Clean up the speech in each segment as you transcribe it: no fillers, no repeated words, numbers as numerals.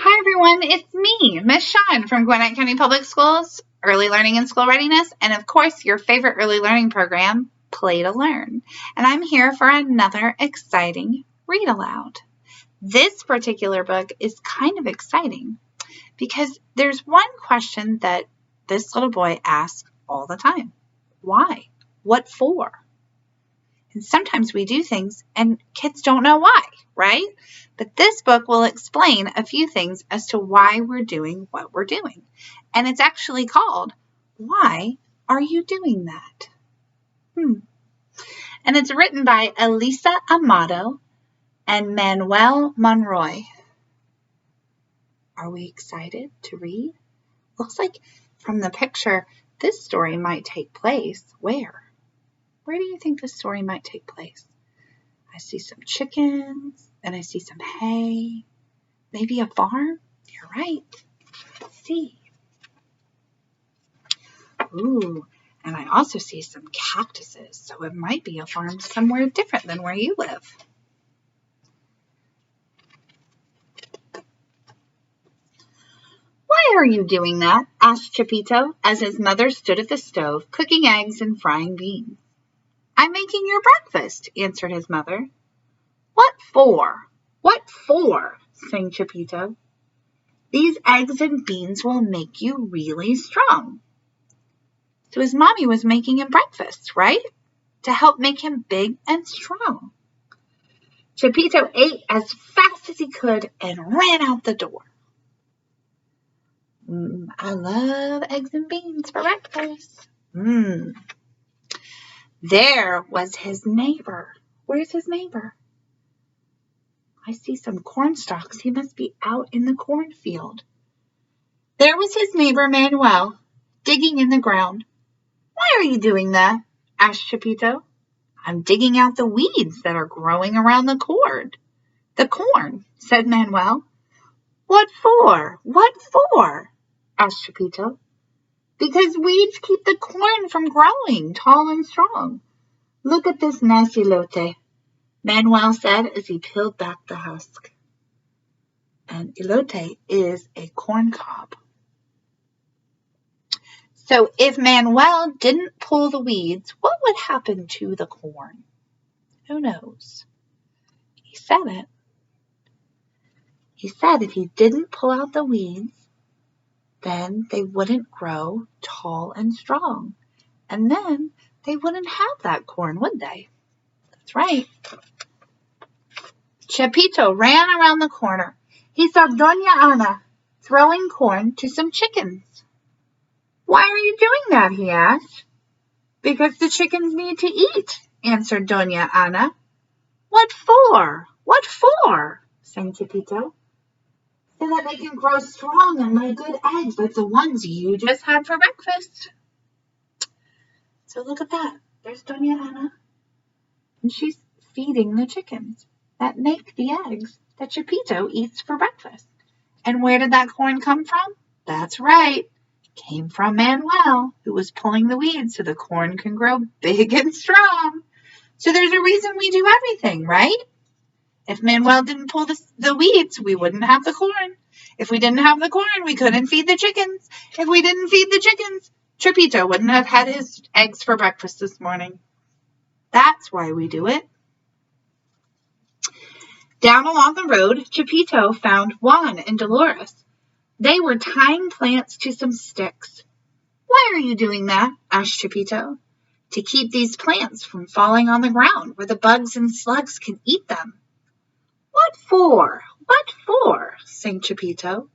Hi everyone, it's me, Miss Shawn from Gwinnett County Public Schools, Early Learning and School Readiness, and of course your favorite early learning program, Play to Learn. And I'm here for another exciting read aloud. This particular book is kind of exciting because there's one question that this little boy asks all the time. Why? What for? And sometimes we do things and kids don't know why, right? But this book will explain a few things as to why we're doing what we're doing. And it's actually called, Why Are You Doing That? And it's written by Elisa Amato and Manuel Monroy. Are we excited to read? Looks like from the picture, this story might take place where? Where do you think this story might take place? I see some chickens, and I see some hay. Maybe a farm? You're right. Let's see. Ooh, and I also see some cactuses, so it might be a farm somewhere different than where you live. Why are you doing that? Asked CHEPITO as his mother stood at the stove, cooking eggs and frying beans. I'm making your breakfast, answered his mother. What for? What for? sang CHEPITO. These eggs and beans will make you really strong. So his mommy was making him breakfast, right? To help make him big and strong. CHEPITO ate as fast as he could and ran out the door. I love eggs and beans for breakfast. There was his neighbor. Where's his neighbor? I see some corn stalks. He must be out in the cornfield. There was his neighbor Manuel, digging in the ground. Why are you doing that? Asked CHEPITO. I'm digging out the weeds that are growing around the corn. The corn, said Manuel. What for? What for? Asked CHEPITO. Because weeds keep the corn from growing tall and strong. Look at this nice elote, Manuel said as he peeled back the husk. An elote is a corn cob. So if Manuel didn't pull the weeds, what would happen to the corn? Who knows? He said it. He said if he didn't pull out the weeds, then they wouldn't grow tall and strong. And then they wouldn't have that corn, would they? That's right. CHEPITO ran around the corner. He saw Doña Ana throwing corn to some chickens. Why are you doing that? He asked. Because the chickens need to eat, answered Doña Ana. What for? What for? sang CHEPITO. So that they can grow strong and lay good eggs like the ones you just had for breakfast. So look at that. There's Doña Ana. And she's feeding the chickens that make the eggs that CHEPITO eats for breakfast. And where did that corn come from? That's right. It came from Manuel, who was pulling the weeds so the corn can grow big and strong. So there's a reason we do everything, right? If Manuel didn't pull the weeds, we wouldn't have the corn. If we didn't have the corn, we couldn't feed the chickens. If we didn't feed the chickens, CHEPITO wouldn't have had his eggs for breakfast this morning. That's why we do it. Down along the road, CHEPITO found Juan and Dolores. They were tying plants to some sticks. Why are you doing that? Asked CHEPITO. To keep these plants from falling on the ground where the bugs and slugs can eat them. What for? What for? sang CHEPITO.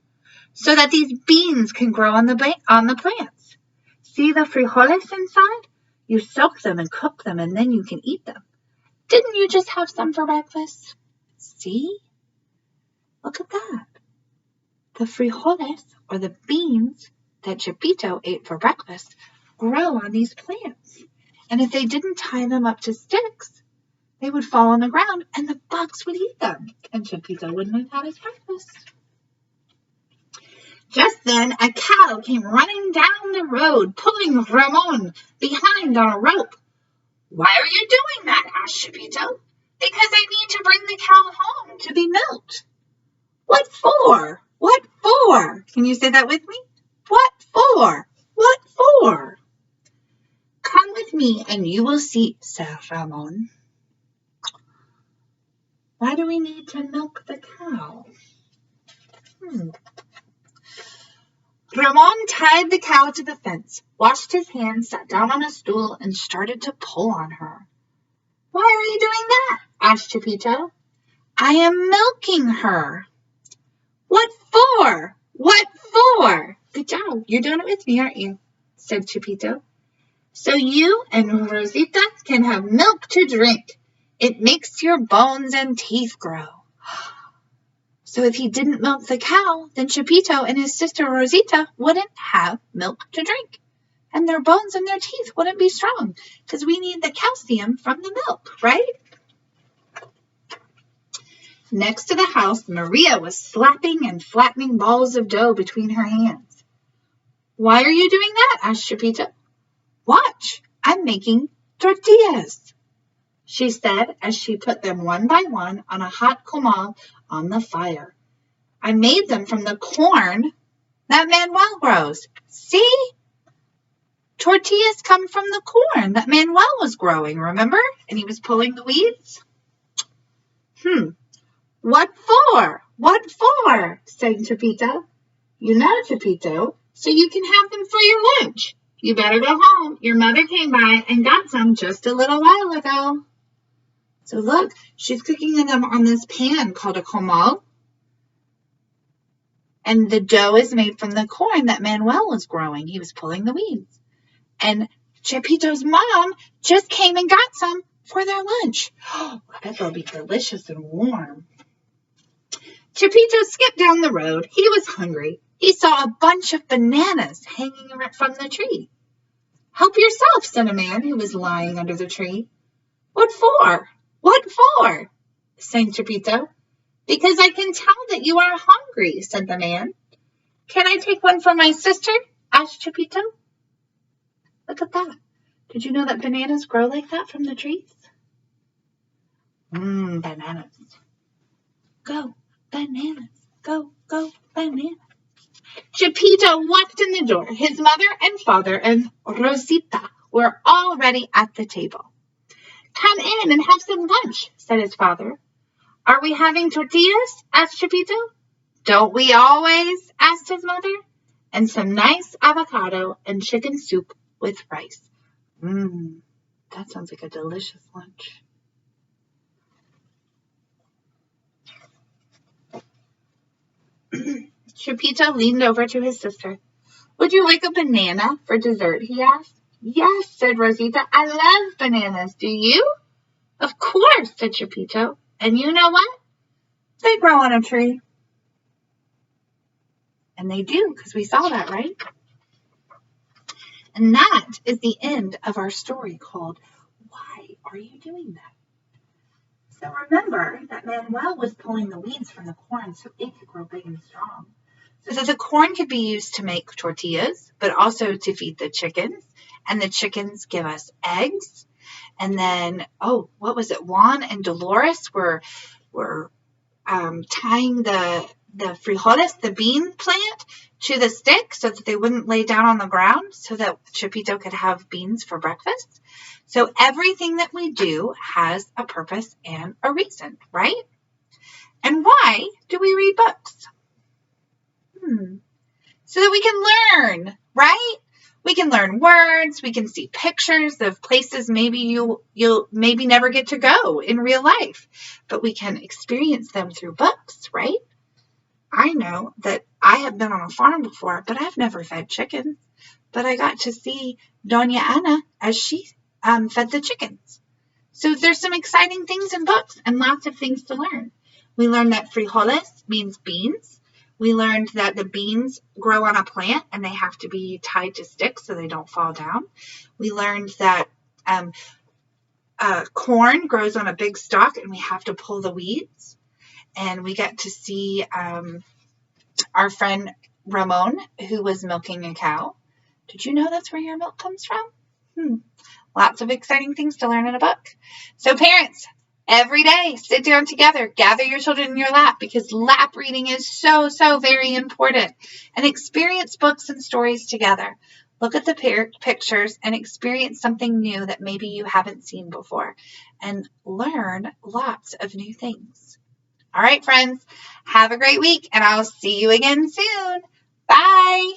So that these beans can grow on the plants. See the frijoles inside? You soak them and cook them, and then you can eat them. Didn't you just have some for breakfast? See? Look at that. The frijoles, or the beans that CHEPITO ate for breakfast, grow on these plants. And if they didn't tie them up to sticks, they would fall on the ground and the bugs would eat them. And CHEPITO wouldn't have had his breakfast. Just then, a cow came running down the road, pulling Ramon behind on a rope. Why are you doing that? Asked CHEPITO. Because I need to bring the cow home to be milked. What for? What for? Can you say that with me? What for? What for? Come with me and you will see, said Ramon. Why do we need to milk the cow? Ramon tied the cow to the fence, washed his hands, sat down on a stool, and started to pull on her. Why are you doing that? Asked CHEPITO. I am milking her. What for? What for? Good job. You're doing it with me, aren't you? Said CHEPITO. So you and Rosita can have milk to drink. It makes your bones and teeth grow. So if he didn't milk the cow, then CHEPITO and his sister Rosita wouldn't have milk to drink. And their bones and their teeth wouldn't be strong because we need the calcium from the milk, right? Next to the house, Maria was slapping and flattening balls of dough between her hands. Why are you doing that? Asked CHEPITO. Watch, I'm making tortillas, she said as she put them one by one on a hot comal on the fire. I made them from the corn that Manuel grows. See? Tortillas come from the corn that Manuel was growing, remember? And he was pulling the weeds. What for? What for? Said CHEPITO. You know, CHEPITO, so you can have them for your lunch. You better go home. Your mother came by and got some just a little while ago. So look, she's cooking them on this pan called a comal. And the dough is made from the corn that Manuel was growing. He was pulling the weeds. And CHEPITO's mom just came and got some for their lunch. Oh, I bet they'll be delicious and warm. CHEPITO skipped down the road. He was hungry. He saw a bunch of bananas hanging from the tree. Help yourself, said a man who was lying under the tree. What for? What for? sang CHEPITO. Because I can tell that you are hungry, said the man. Can I take one for my sister? Asked CHEPITO. Look at that. Did you know that bananas grow like that from the trees? Bananas. Go, bananas. Go, go, bananas. CHEPITO walked in the door. His mother and father and Rosita were already at the table. Come in and have some lunch, said his father. Are we having tortillas? Asked CHEPITO. Don't we always? Asked his mother. And some nice avocado and chicken soup with rice. That sounds like a delicious lunch. CHEPITO leaned over to his sister. Would you like a banana for dessert? He asked. Yes, said Rosita. I love bananas. Do you? Of course, said CHEPITO. And you know what? They grow on a tree. And they do, because we saw that, right? And that is the end of our story called, Why Are You Doing That? So remember that Manuel was pulling the weeds from the corn so it could grow big and strong. So that the corn could be used to make tortillas, but also to feed the chickens. And the chickens give us eggs. And then, what was it? Juan and Dolores were tying the frijoles, the bean plant, to the stick so that they wouldn't lay down on the ground so that CHEPITO could have beans for breakfast. So everything that we do has a purpose and a reason, right? And why do we read books? So that we can learn, right? We can learn words. We can see pictures of places maybe you'll maybe never get to go in real life, but we can experience them through books, right? I know that I have been on a farm before, but I've never fed chickens. But I got to see Doña Ana as she fed the chickens. So there's some exciting things in books and lots of things to learn. We learned that frijoles means beans. We learned that the beans grow on a plant and they have to be tied to sticks so they don't fall down. We learned that corn grows on a big stalk and we have to pull the weeds. And we got to see our friend Ramon, who was milking a cow. Did you know that's where your milk comes from? Lots of exciting things to learn in a book. So parents, Every day, sit down together, gather your children in your lap, because lap reading is so, so very important, and experience books and stories together. Look at the pictures and experience something new that maybe you haven't seen before, and learn lots of new things. All right, friends, have a great week, and I'll see you again soon. Bye.